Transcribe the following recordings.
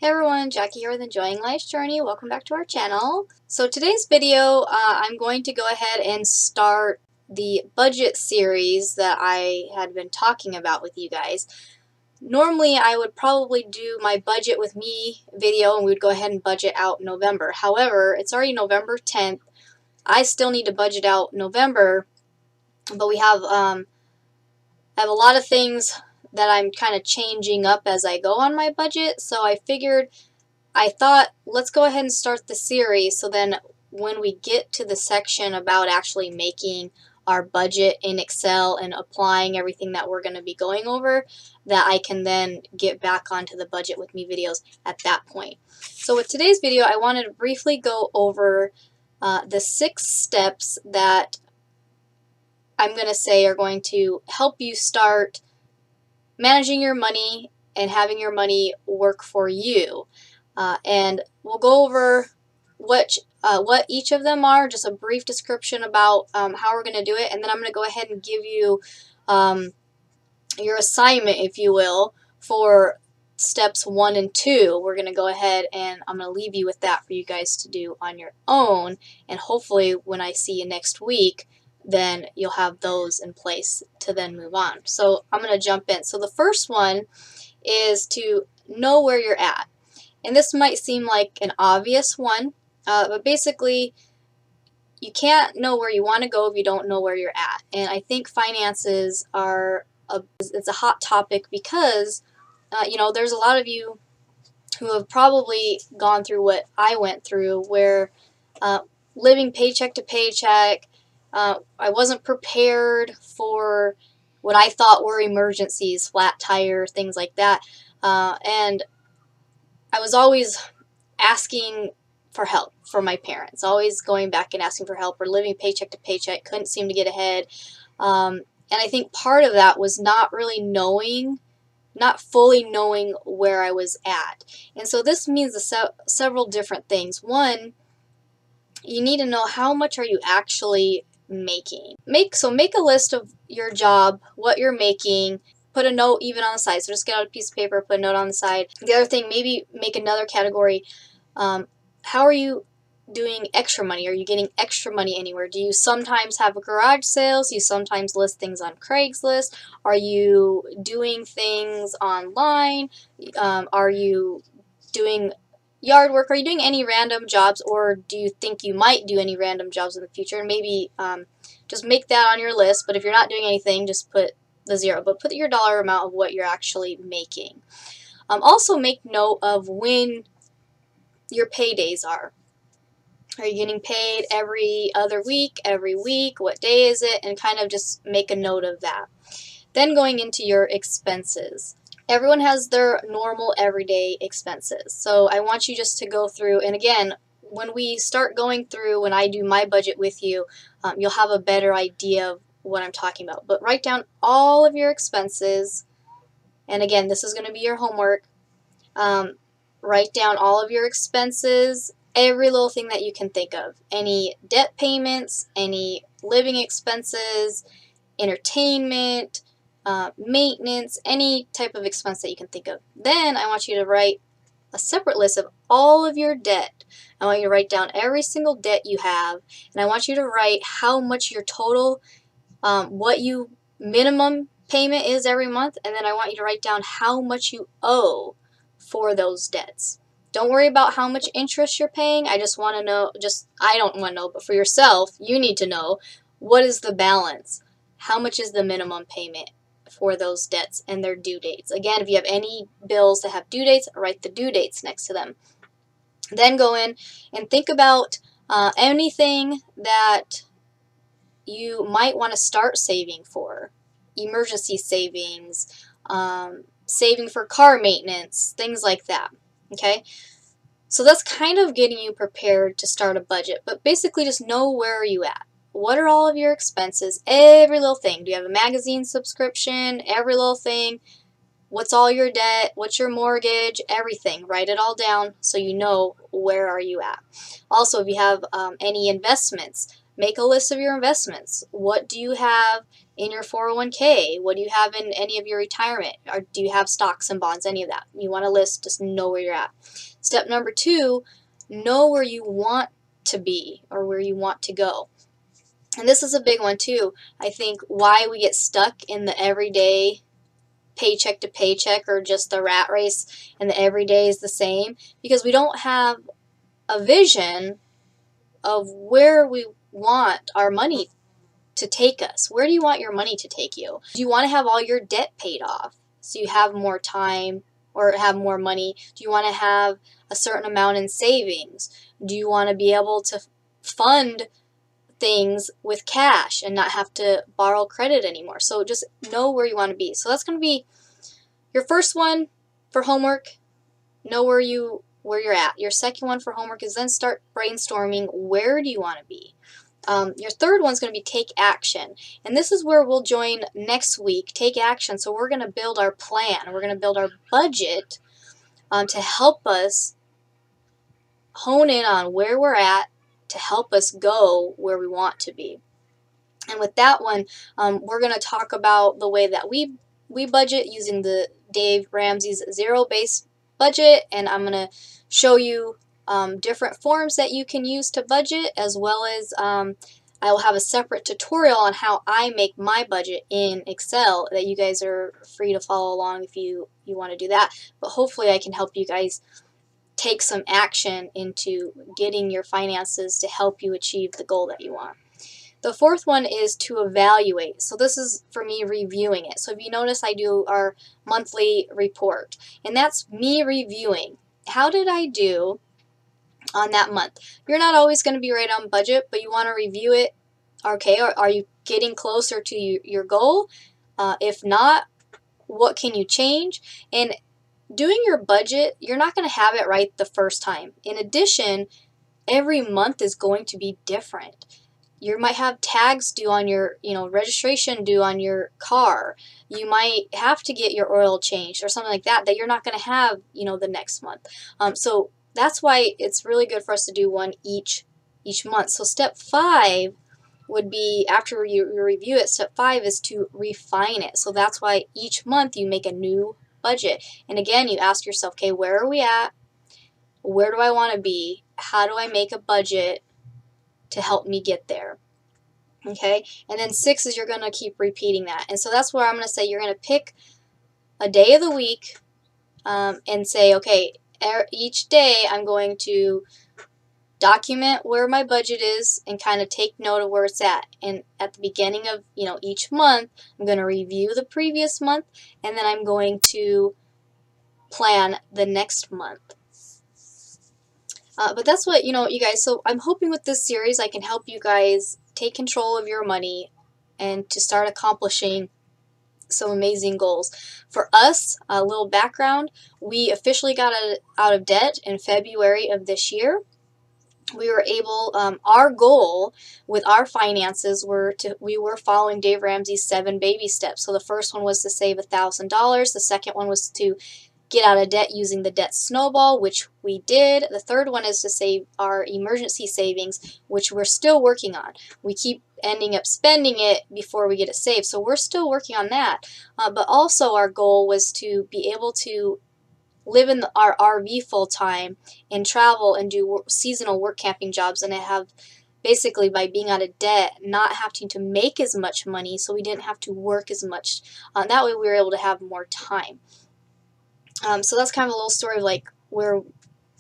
Hey everyone, Jackie here with Enjoying Life's Journey. Welcome back to our channel. So today's video, I'm going to go ahead and start the budget series that I had been talking about with you guys. Normally I would probably do my budget with me video and we would go ahead and budget out November. However, it's already November 10th. I still need to budget out November, but we have I have a lot of things that I'm kind of changing up as I go on my budget, so I thought, let's go ahead and start the series so then when we get to the section about actually making our budget in Excel and applying everything that we're going to be going over, that I can then get back onto the budget with me videos at that point. So with today's video, I wanted to briefly go over the 6 steps that I'm going to say are going to help you start managing your money and having your money work for you. And we'll go over what each of them are, just a brief description about how we're going to do it, and then I'm going to go ahead and give you your assignment, if you will, for steps 1 and 2. We're going to go ahead and I'm going to leave you with that for you guys to do on your own, and hopefully when I see you next week, then you'll have those in place to then move on. So I'm going to jump in. So the first one is to know where you're at. And this might seem like an obvious one, but basically you can't know where you want to go if you don't know where you're at. And I think finances it's a hot topic because you know, there's a lot of you who have probably gone through what I went through, where living paycheck to paycheck, I wasn't prepared for what I thought were emergencies, flat tire, things like that, and I was always asking for help from my parents, always going back and asking for help, or living paycheck to paycheck, couldn't seem to get ahead. And I think part of that was not fully knowing where I was at. And so this means several different things. One, you need to know how much are you actually making. Make a list of your job, what you're making. Put a note even on the side. So just get out a piece of paper, put a note on the side. The other thing, maybe make another category. How are you doing extra money? Are you getting extra money anywhere? Do you sometimes have garage sales? Do you sometimes list things on Craigslist? Are you doing things online? Are you doing yard work? Are you doing any random jobs, or do you think you might do any random jobs in the future? And maybe just make that on your list. But if you're not doing anything, just put the 0, but put your dollar amount of what you're actually making. Also make note of when your paydays are. Are you getting paid every other week, every week? What day is it? And kind of just make a note of that. Then going into your expenses. Everyone has their normal everyday expenses. So I want you just to go through, and again, when we start going through, when I do my budget with you, you'll have a better idea of what I'm talking about. But write down all of your expenses, and again, this is going to be your homework. Write down all of your expenses, every little thing that you can think of. Any debt payments, any living expenses, entertainment, maintenance, any type of expense that you can think of. Then I want you to write a separate list of all of your debt. I want you to write down every single debt you have, and I want you to write how much your total what you minimum payment is every month, and then I want you to write down how much you owe for those debts. Don't worry about how much interest you're paying. I just want to know, I don't want to know, but for yourself, you need to know what is the balance. How much is the minimum payment for those debts and their due dates. Again, if you have any bills that have due dates, write the due dates next to them. Then go in and think about anything that you might want to start saving for. Emergency savings, saving for car maintenance, things like that. Okay? So that's kind of getting you prepared to start a budget, but basically just know where are you at. What are all of your expenses? Every little thing. Do you have a magazine subscription? Every little thing. What's all your debt? What's your mortgage? Everything. Write it all down so you know where are you at. Also, if you have any investments, Make a list of your investments. What do you have in your 401k? What do you have in any of your retirement? Or do you have stocks and bonds? Any of that. You want to list, just know where you're at. Step number 2, know where you want to be or where you want to go. And this is a big one too. I think why we get stuck in the everyday paycheck to paycheck or just the rat race and the everyday is the same, because we don't have a vision of where we want our money to take us. Where do you want your money to take you? Do you want to have all your debt paid off so you have more time or have more money? Do you want to have a certain amount in savings? Do you want to be able to fund things with cash and not have to borrow credit anymore? So just know where you want to be. So that's going to be your first one for homework. Know where you're at. Your second one for homework is then start brainstorming, where do you want to be? Your third one's going to be take action. And this is where we'll join next week, take action. So we're going to build our plan. We're going to build our budget to help us hone in on where we're at, to help us go where we want to be. And with that one, we're going to talk about the way that we budget using the Dave Ramsey's zero-based budget, and I'm going to show you different forms that you can use to budget, as well as I will have a separate tutorial on how I make my budget in Excel that you guys are free to follow along if you want to do that. But hopefully I can help you guys take some action into getting your finances to help you achieve the goal that you want. The fourth one is to evaluate. So this is for me reviewing it. So if you notice, I do our monthly report, and that's me reviewing. How did I do on that month? You're not always going to be right on budget, but you want to review it. Okay, are you getting closer to your goal? If not, what can you change? And doing your budget, you're not going to have it right the first time. In addition, every month is going to be different. You might have tags due on your, registration due on your car. You might have to get your oil changed or something like that you're not going to have, the next month. So that's why it's really good for us to do one each month. So step 5 would be, after you review it, step 5 is to refine it. So that's why each month you make a new budget. And again, you ask yourself, okay, where are we at? Where do I want to be? How do I make a budget to help me get there? Okay, and then 6 is you're going to keep repeating that. And so that's where I'm going to say you're going to pick a day of the week and say, okay, each day I'm going to document where my budget is and kind of take note of where it's at. And at the beginning of each month, I'm going to review the previous month, and then I'm going to plan the next month. But that's what, you guys, so I'm hoping with this series I can help you guys take control of your money and to start accomplishing some amazing goals. For us, a little background, we officially got out of debt in February of this year. We were able, our goal with our finances we were following Dave Ramsey's 7 baby steps. So the first one was to save $1,000. The second one was to get out of debt using the debt snowball, which we did. The third one is to save our emergency savings, which we're still working on. We keep ending up spending it before we get it saved, so we're still working on that. But also our goal was to be able to live in our RV full time and travel and do seasonal work camping jobs, and have basically, by being out of debt, not having to make as much money, so we didn't have to work as much. That way we were able to have more time. So that's kind of a little story of like where,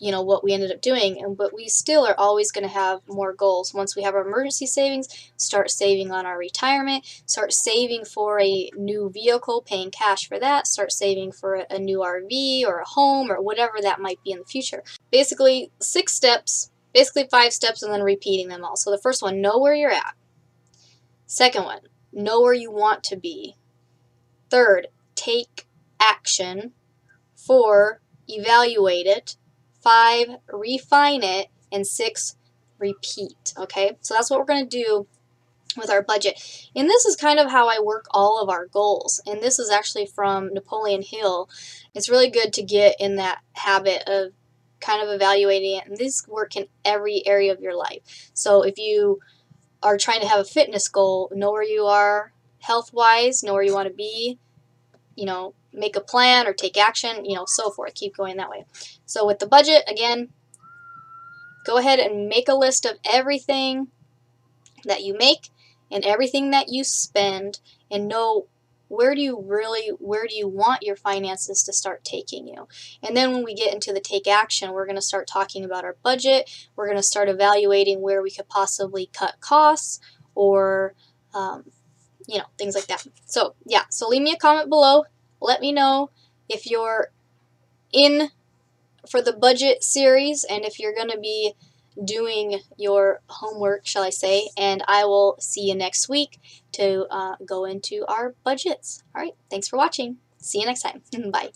what we ended up doing. But we still are always going to have more goals. Once we have our emergency savings, start saving on our retirement, start saving for a new vehicle, paying cash for that, start saving for a new RV or a home or whatever that might be in the future. Basically 6 steps, basically 5 steps, and then repeating them all. So the first one, know where you're at. Second one, know where you want to be. Third, take action. 4, evaluate it. 5, refine it. And 6, repeat. Okay, so that's what we're going to do with our budget. And this is kind of how I work all of our goals. And this is actually from Napoleon Hill. It's really good to get in that habit of kind of evaluating it. And these work in every area of your life. So if you are trying to have a fitness goal, know where you are health-wise, know where you want to be, you know, make a plan or take action, you know, so forth. Keep going that way. So with the budget, again, go ahead and make a list of everything that you make and everything that you spend, and know where do you want your finances to start taking you. And then when we get into the take action, we're going to start talking about our budget. We're going to start evaluating where we could possibly cut costs, or you know, things like that. So yeah, so leave me a comment below. Let me know if you're in for the budget series and if you're going to be doing your homework, shall I say, and I will see you next week to go into our budgets. All right, thanks for watching. See you next time. Bye.